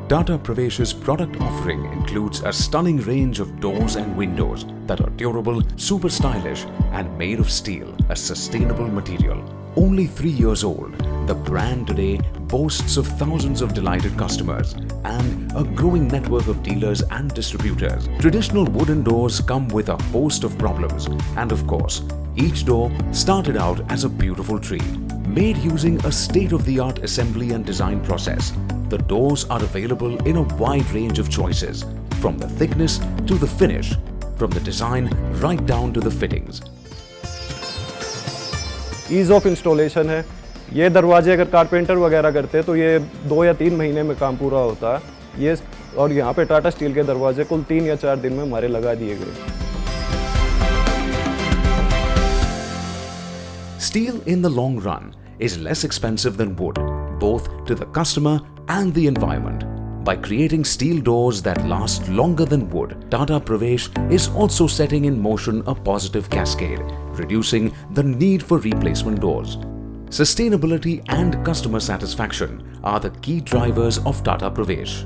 Tata Pravesh's product offering includes a stunning range of doors and windows that are durable, super stylish, and made of steel, a sustainable material. Only 3 years old, the brand today boasts of thousands of delighted customers and a growing network of dealers and distributors. Traditional wooden doors come with a host of problems, and of course, each door started out as a beautiful tree. Made using a state-of-the-art assembly and design process, the doors are available in a wide range of choices, from the thickness to the finish, from the design right down to the fittings. Ease of installation है। ये दरवाजे अगर carpenter वगैरह करते हैं तो ये 2 या 3 महीने में काम पूरा होता है। ये और यहाँ पे टाटा स्टील के दरवाजे कुल 3 या 4 दिन में हमारे लगा दिए गए। Steel in the long run is less expensive than wood, both to the customer and the environment. By creating steel doors that last longer than wood, Tata Pravesh is also setting in motion a positive cascade, reducing the need for replacement doors. Sustainability and customer satisfaction are the key drivers of Tata Pravesh.